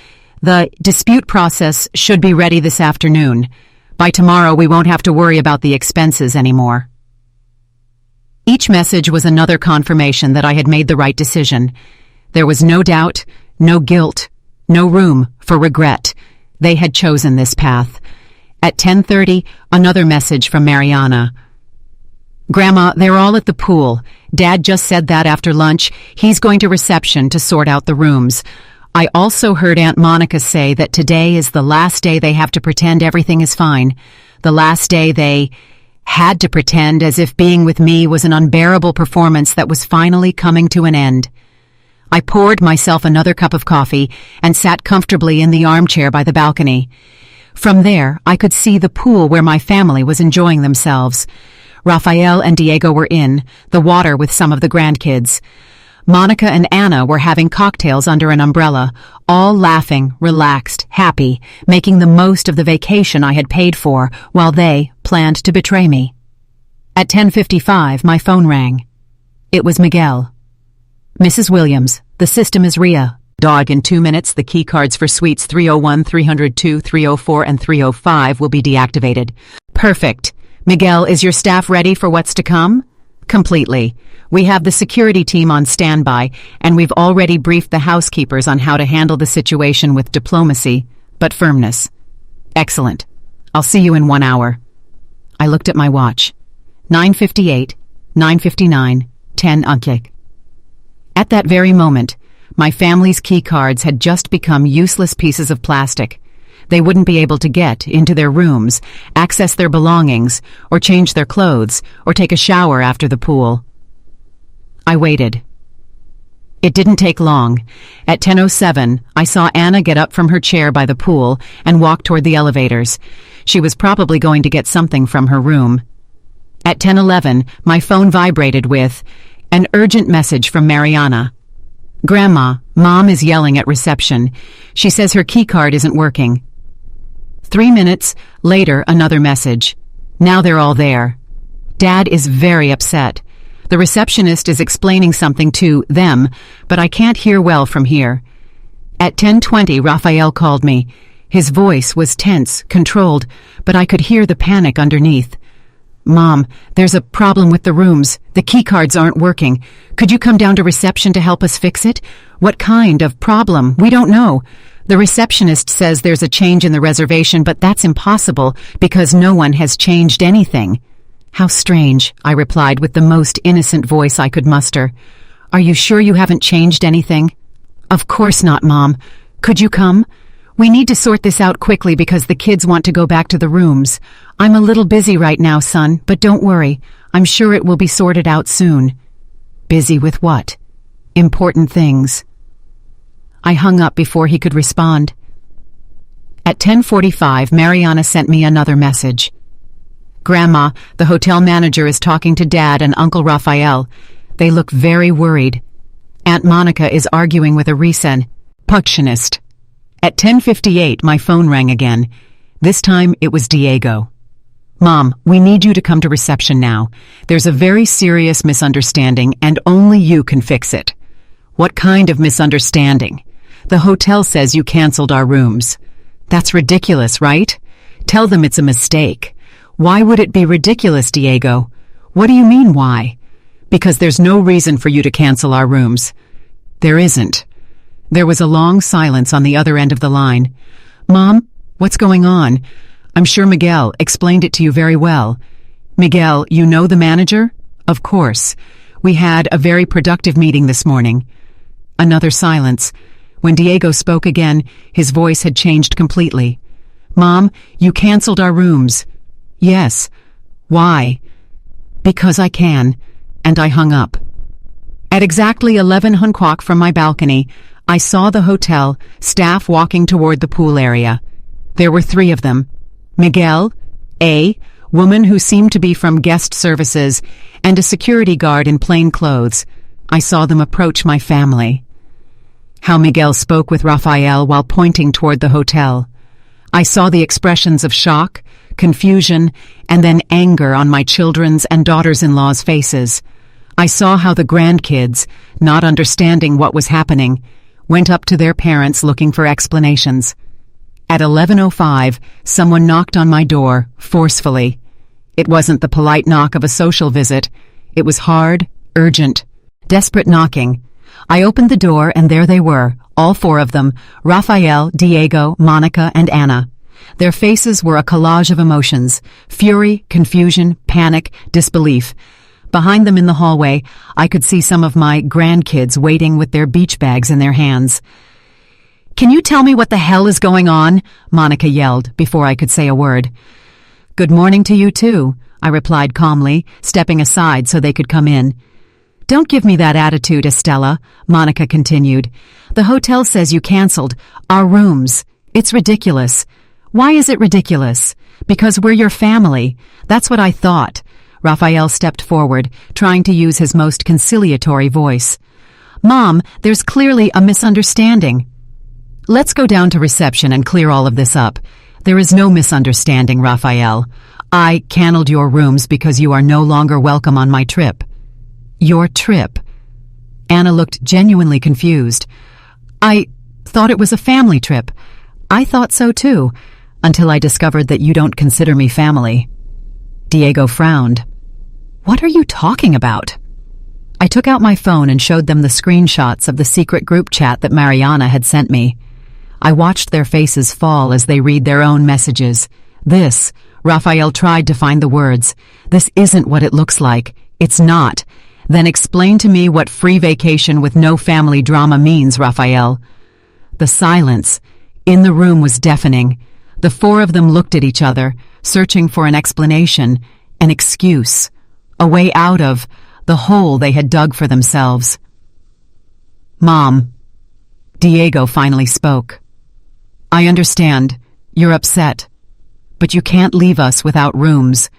The dispute process should be ready this afternoon. By tomorrow, we won't have to worry about the expenses anymore. Each message was another confirmation that I had made the right decision. There was no doubt, no guilt, no room for regret. They had chosen this path. At 10:30, another message from Mariana. Grandma, they're all at the pool. Dad just said that after lunch, he's going to reception to sort out the rooms. I also heard Aunt Monica say that today is the last day they have to pretend everything is fine. The last day they had to pretend as if being with me was an unbearable performance that was finally coming to an end. I poured myself another cup of coffee and sat comfortably in the armchair by the balcony. From there, I could see the pool where my family was enjoying themselves. Raphael and Diego were in the water with some of the grandkids. Monica and Anna were having cocktails under an umbrella, all laughing, relaxed, happy, making the most of the vacation I had paid for while they planned to betray me. At 10:55, my phone rang. It was Miguel. "Mrs. Williams, the system is RIA. Dog, in 2 minutes, the key cards for suites 301, 302, 304, and 305 will be deactivated." "Perfect. Miguel, is your staff ready for what's to come?" "Completely. We have the security team on standby, and we've already briefed the housekeepers on how to handle the situation with diplomacy, but firmness." "Excellent. I'll see you in 1 hour." I looked at my watch. 9:58, 9:59, 10 unclick. At that very moment, my family's key cards had just become useless pieces of plastic. They wouldn't be able to get into their rooms, access their belongings, or change their clothes, or take a shower after the pool. I waited. It didn't take long. At 10:07, I saw Anna get up from her chair by the pool and walk toward the elevators. She was probably going to get something from her room. At 10:11, my phone vibrated with an urgent message from Mariana. "Grandma, Mom is yelling at reception. She says her keycard isn't working." 3 minutes later, another message. "Now they're all there. Dad is very upset. The receptionist is explaining something to them, but I can't hear well from here." At 10:20, Raphael called me. His voice was tense, controlled, but I could hear the panic underneath. "Mom, there's a problem with the rooms. The keycards aren't working. Could you come down to reception to help us fix it?" "What kind of problem? We don't know. The receptionist says there's a change in the reservation, but that's impossible because no one has changed anything." "How strange," I replied with the most innocent voice I could muster. "Are you sure you haven't changed anything?" "Of course not, Mom. Could you come? We need to sort this out quickly because the kids want to go back to the rooms. I'm a little busy right now, son, but don't worry. I'm sure it will be sorted out soon." Busy with what? Important things. I hung up before he could respond. At 10:45, Mariana sent me another message. "Grandma, the hotel manager is talking to Dad and Uncle Raphael. They look very worried. Aunt Monica is arguing with a receptionist." At 10:58, my phone rang again. This time, it was Diego. "Mom, we need you to come to reception now. There's a very serious misunderstanding, and only you can fix it." "What kind of misunderstanding?" "The hotel says you canceled our rooms." "That's ridiculous, right? Tell them it's a mistake." "Why would it be ridiculous, Diego?" "What do you mean, why?" "Because there's no reason for you to cancel our rooms." "There isn't." There was a long silence on the other end of the line. "Mom, what's going on? I'm sure Miguel explained it to you very well." "Miguel, you know the manager?" "Of course. We had a very productive meeting this morning." Another silence. When Diego spoke again, his voice had changed completely. "Mom, you canceled our rooms." "Yes." "Why?" "Because I can." And I hung up. At exactly 11 o'clock from my balcony, I saw the hotel staff walking toward the pool area. There were 3 of them. Miguel, a woman who seemed to be from guest services, and a security guard in plain clothes. I saw them approach my family. How Miguel spoke with Raphael while pointing toward the hotel. I saw the expressions of shock, confusion, and then anger on my children's and daughters-in-law's faces. I saw how the grandkids, not understanding what was happening, went up to their parents looking for explanations. At 11:05, someone knocked on my door, forcefully. It wasn't the polite knock of a social visit. It was hard, urgent, desperate knocking. I opened the door and there they were, all 4 of them, Raphael, Diego, Monica, and Anna. Their faces were a collage of emotions: fury, confusion, panic, disbelief. Behind them in the hallway, I could see some of my grandkids waiting with their beach bags in their hands. "Can you tell me what the hell is going on?" Monica yelled before I could say a word. "Good morning to you too," I replied calmly, stepping aside so they could come in. "Don't give me that attitude, Estella," Monica continued. "The hotel says you canceled our rooms. It's ridiculous." "Why is it ridiculous?" "Because we're your family. That's what I thought." Raphael stepped forward, trying to use his most conciliatory voice. Mom, there's clearly a misunderstanding. Let's go down to reception and clear all of this up. There is no misunderstanding, Raphael. I canceled your rooms because you are no longer welcome on my trip. Your trip? Anna looked genuinely confused. I thought it was a family trip. I thought so too, until I discovered that you don't consider me family. Diego frowned. What are you talking about? I took out my phone and showed them the screenshots of the secret group chat that Mariana had sent me. I watched their faces fall as they read their own messages. This, Raphael tried to find the words. This isn't what it looks like. It's not. Then explain to me what free vacation with no family drama means, Raphael. The silence in the room was deafening. The four of them looked at each other, searching for an explanation, an excuse, a way out of the hole they had dug for themselves. Mom, Diego finally spoke. I understand. You're upset. But you can't leave us without rooms.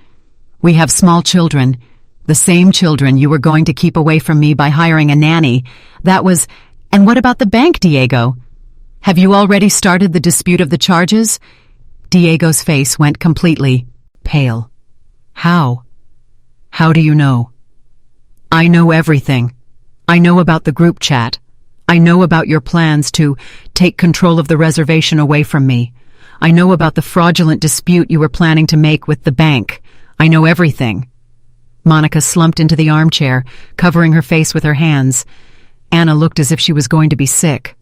We have small children, the same children you were going to keep away from me by hiring a nanny. That was... And what about the bank, Diego? Have you already started the dispute of the charges? Diego's face went completely pale. How? How do you know? I know everything. I know about the group chat. I know about your plans to take control of the reservation away from me. I know about the fraudulent dispute you were planning to make with the bank. I know everything. Monica slumped into the armchair, covering her face with her hands. Anna looked as if she was going to be sick.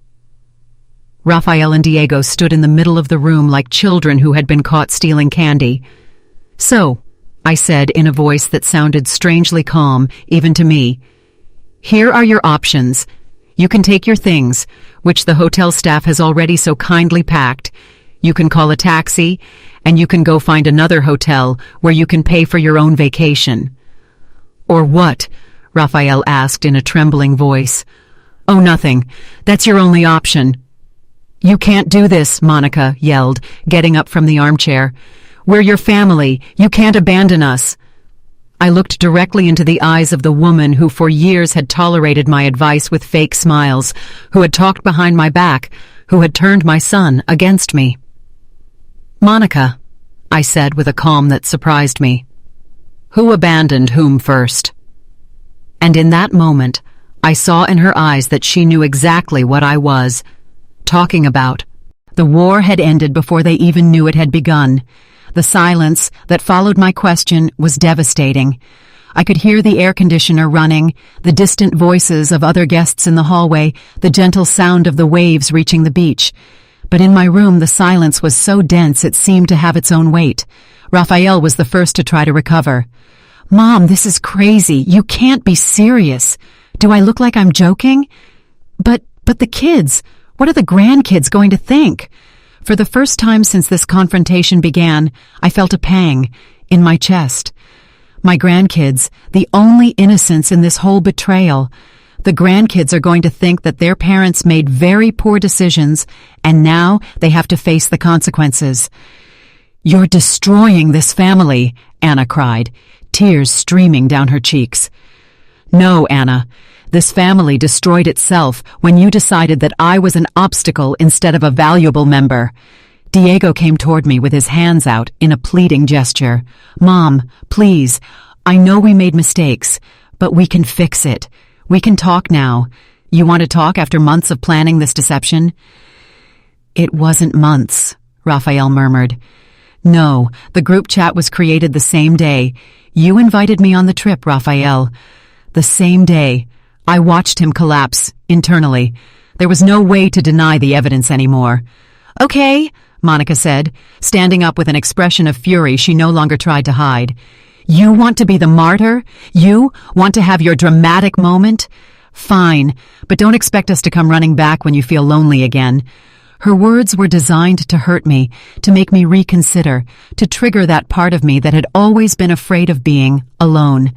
Raphael and Diego stood in the middle of the room like children who had been caught stealing candy. So, I said in a voice that sounded strangely calm, even to me, here are your options. You can take your things, which the hotel staff has already so kindly packed. You can call a taxi, and you can go find another hotel where you can pay for your own vacation. Or what? Raphael asked in a trembling voice. Oh, nothing. That's your only option. You can't do this, Monica yelled, getting up from the armchair. We're your family. You can't abandon us. I looked directly into the eyes of the woman who for years had tolerated my advice with fake smiles, who had talked behind my back, who had turned my son against me. Monica, I said with a calm that surprised me. Who abandoned whom first? And in that moment, I saw in her eyes that she knew exactly what I was talking about. The war had ended before they even knew it had begun. The silence that followed my question was devastating. I could hear the air conditioner running, the distant voices of other guests in the hallway, the gentle sound of the waves reaching the beach. But in my room, the silence was so dense it seemed to have its own weight. Raphael was the first to try to recover. Mom, this is crazy. You can't be serious. Do I look like I'm joking? But the kids, what are the grandkids going to think? For the first time since this confrontation began, I felt a pang in my chest. My grandkids, the only innocents in this whole betrayal. The grandkids are going to think that their parents made very poor decisions, and now they have to face the consequences. You're destroying this family, Anna cried, tears streaming down her cheeks. No, Anna. This family destroyed itself when you decided that I was an obstacle instead of a valuable member. Diego came toward me with his hands out in a pleading gesture. Mom, please, I know we made mistakes, but we can fix it. We can talk now. You want to talk after months of planning this deception? It wasn't months, Raphael murmured. No, the group chat was created the same day. You invited me on the trip, Raphael. The same day. I watched him collapse, internally. There was no way to deny the evidence anymore. Okay, Monica said, standing up with an expression of fury she no longer tried to hide. You want to be the martyr? You want to have your dramatic moment? Fine, but don't expect us to come running back when you feel lonely again. Her words were designed to hurt me, to make me reconsider, to trigger that part of me that had always been afraid of being alone.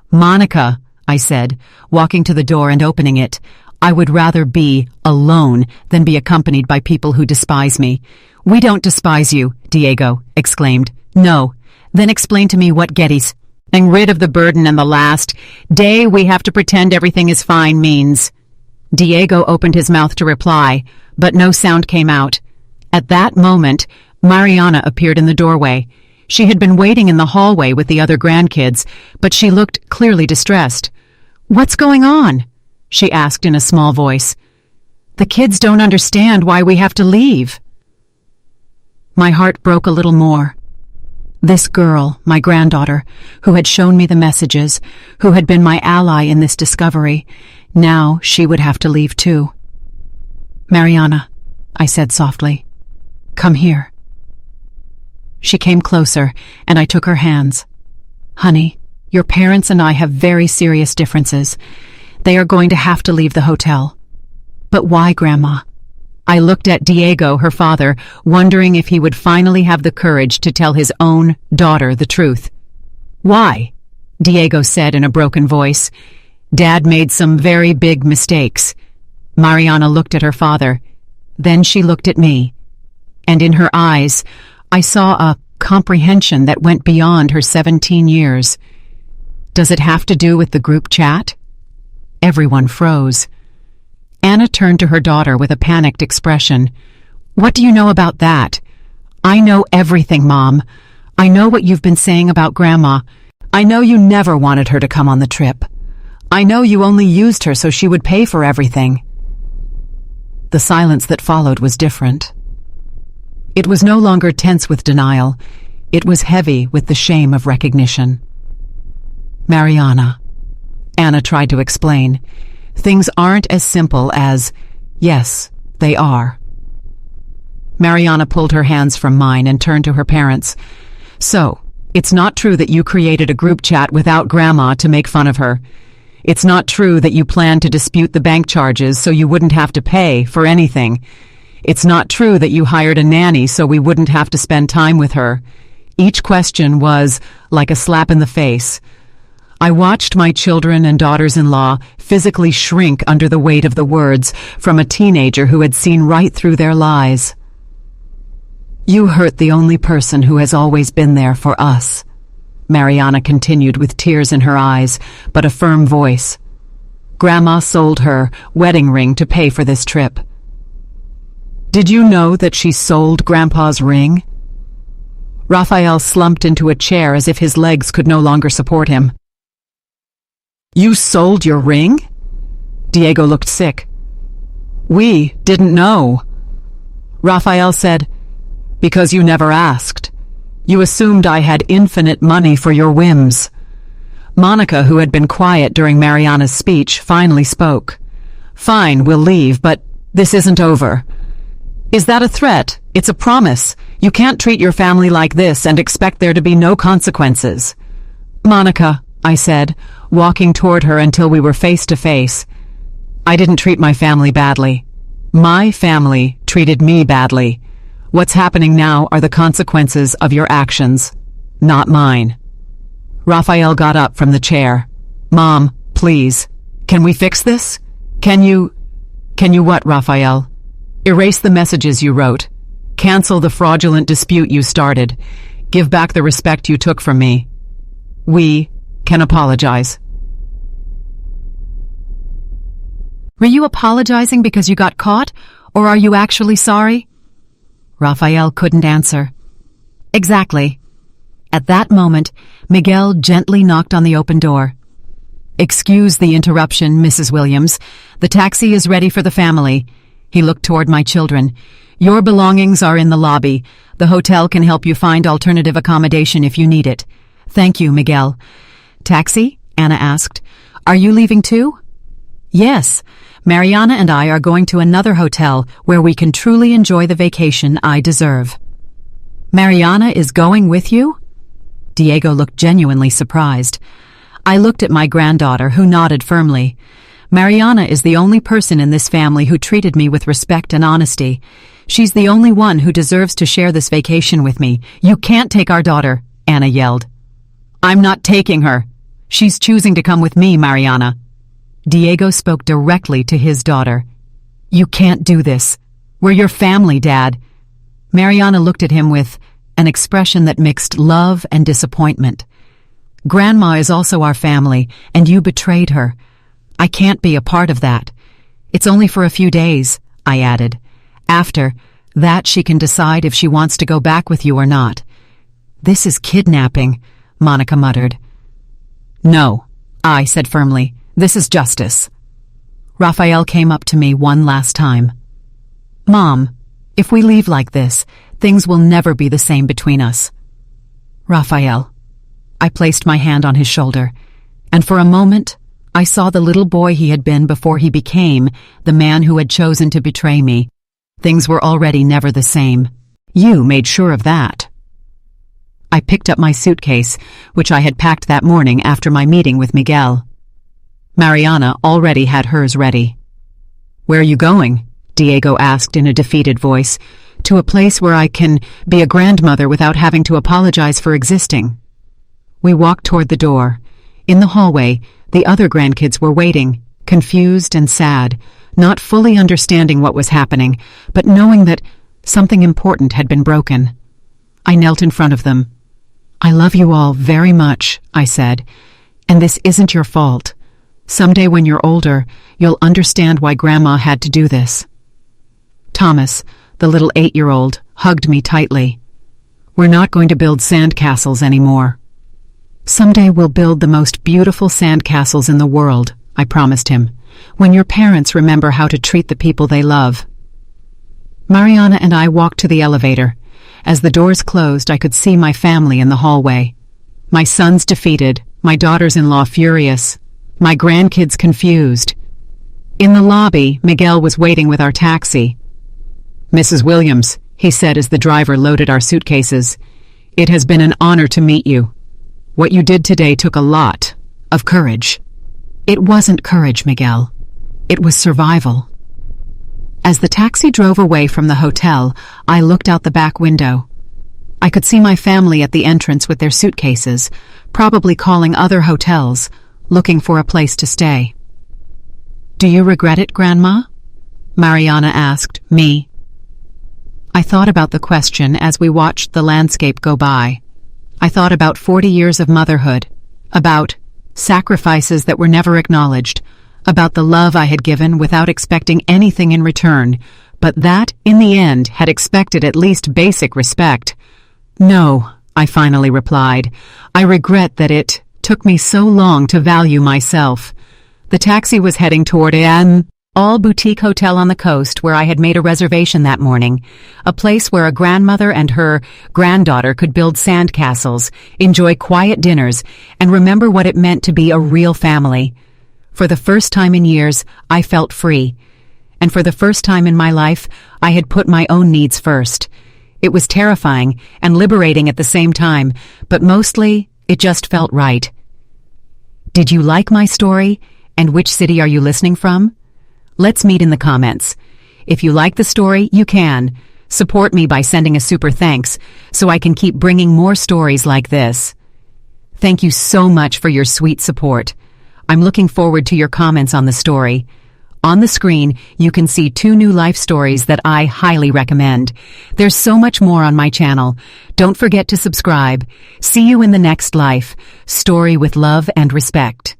Monica, I said, walking to the door and opening it. I would rather be alone than be accompanied by people who despise me. We don't despise you, Diego exclaimed. No. Then explain to me what getting rid of the burden and the last day we have to pretend everything is fine means. Diego opened his mouth to reply, but no sound came out. At that moment, Mariana appeared in the doorway. She had been waiting in the hallway with the other grandkids, but she looked clearly distressed. "What's going on?" she asked in a small voice. "The kids don't understand why we have to leave." My heart broke a little more. This girl, my granddaughter, who had shown me the messages, who had been my ally in this discovery, now she would have to leave too. "Mariana," I said softly, "come here." She came closer, and I took her hands. "Honey, your parents and I have very serious differences. They are going to have to leave the hotel." "But why, Grandma?" I looked at Diego, her father, wondering if he would finally have the courage to tell his own daughter the truth. "Why?" Diego said in a broken voice. "Dad made some very big mistakes." Mariana looked at her father. Then she looked at me. And in her eyes, I saw a comprehension that went beyond her 17 years. "Does it have to do with the group chat?" Everyone froze. Anna turned to her daughter with a panicked expression. "What do you know about that?" "I know everything, Mom. I know what you've been saying about Grandma. I know you never wanted her to come on the trip. I know you only used her so she would pay for everything." The silence that followed was different. It was no longer tense with denial. It was heavy with the shame of recognition. "Mariana," Anna tried to explain, "things aren't as simple as, yes, they are." Mariana pulled her hands from mine and turned to her parents. "So, it's not true that you created a group chat without Grandma to make fun of her. It's not true that you planned to dispute the bank charges so you wouldn't have to pay for anything. It's not true that you hired a nanny so we wouldn't have to spend time with her." Each question was like a slap in the face. I watched my children and daughters-in-law physically shrink under the weight of the words from a teenager who had seen right through their lies. "You hurt the only person who has always been there for us," Mariana continued with tears in her eyes, but a firm voice. "Grandma sold her wedding ring to pay for this trip." "Did you know that she sold Grandpa's ring?" Raphael slumped into a chair as if his legs could no longer support him. "You sold your ring?" Diego looked sick. "We didn't know." Raphael said, "Because you never asked. You assumed I had infinite money for your whims." Monica, who had been quiet during Mariana's speech, finally spoke. "Fine, we'll leave, but this isn't over." "Is that a threat? It's a promise. You can't treat your family like this and expect there to be no consequences." "Monica," I said, walking toward her until we were face to face, "I didn't treat my family badly. My family treated me badly. What's happening now are the consequences of your actions, not mine." Raphael got up from the chair. "Mom, please, can we fix this? Can you what, Raphael?" "Erase the messages you wrote. Cancel the fraudulent dispute you started. Give back the respect you took from me. We can apologize." "Were you apologizing because you got caught, or are you actually sorry?" Raphael couldn't answer. "Exactly." At that moment, Miguel gently knocked on the open door. "Excuse the interruption, Mrs. Williams. The taxi is ready for the family." He looked toward my children. "Your belongings are in the lobby. The hotel can help you find alternative accommodation if you need it." "Thank you, Miguel." "Taxi?" Anna asked. "Are you leaving too?" "Yes. Mariana and I are going to another hotel where we can truly enjoy the vacation I deserve." "Mariana is going with you?" Diego looked genuinely surprised. I looked at my granddaughter, who nodded firmly. "Mariana is the only person in this family who treated me with respect and honesty. She's the only one who deserves to share this vacation with me. You can't take our daughter," Anna yelled. "I'm not taking her. She's choosing to come with me, Mariana." Diego spoke directly to his daughter. "You can't do this. We're your family, Dad." Mariana looked at him with an expression that mixed love and disappointment. "Grandma is also our family, and you betrayed her. I can't be a part of that. It's only for a few days, I added. After that, she can decide if she wants to go back with you or not. This is kidnapping, Monica muttered. No, I said firmly. This is justice. Raphael came up to me one last time. Mom, if we leave like this, things will never be the same between us. Raphael. I placed my hand on his shoulder, and for a moment, I saw the little boy he had been before he became the man who had chosen to betray me. Things were already never the same. You made sure of that. I picked up my suitcase, which I had packed that morning after my meeting with Miguel. Mariana already had hers ready. Where are you going? Diego asked in a defeated voice. To a place where I can be a grandmother without having to apologize for existing. We walked toward the door. In the hallway, the other grandkids were waiting, confused and sad, not fully understanding what was happening, but knowing that something important had been broken. I knelt in front of them. I love you all very much, I said, and this isn't your fault. Someday when you're older, you'll understand why Grandma had to do this. Thomas, the little 8-year-old, hugged me tightly. We're not going to build sandcastles anymore. Someday we'll build the most beautiful sandcastles in the world, I promised him, when your parents remember how to treat the people they love. Mariana and I walked to the elevator. As the doors closed, I could see my family in the hallway. My sons defeated, my daughters-in-law furious, my grandkids confused. In the lobby, Miguel was waiting with our taxi. Mrs. Williams, he said as the driver loaded our suitcases, it has been an honor to meet you. What you did today took a lot of courage. It wasn't courage, Miguel. It was survival. As the taxi drove away from the hotel, I looked out the back window. I could see my family at the entrance with their suitcases, probably calling other hotels, looking for a place to stay. Do you regret it, Grandma? Mariana asked me. I thought about the question as we watched the landscape go by. I thought about 40 years of motherhood, about sacrifices that were never acknowledged, about the love I had given without expecting anything in return, but that, in the end, had expected at least basic respect. No, I finally replied. I regret that it took me so long to value myself. The taxi was heading toward an all-boutique hotel on the coast where I had made a reservation that morning, a place where a grandmother and her granddaughter could build sandcastles, enjoy quiet dinners, and remember what it meant to be a real family. For the first time in years, I felt free. And for the first time in my life, I had put my own needs first. It was terrifying and liberating at the same time, but mostly, it just felt right. Did you like my story? And which city are you listening from? Let's meet in the comments. If you like the story, you can support me by sending a super thanks so I can keep bringing more stories like this. Thank you so much for your sweet support. I'm looking forward to your comments on the story. On the screen, you can see 2 new life stories that I highly recommend. There's so much more on my channel. Don't forget to subscribe. See you in the next life. Story with love and respect.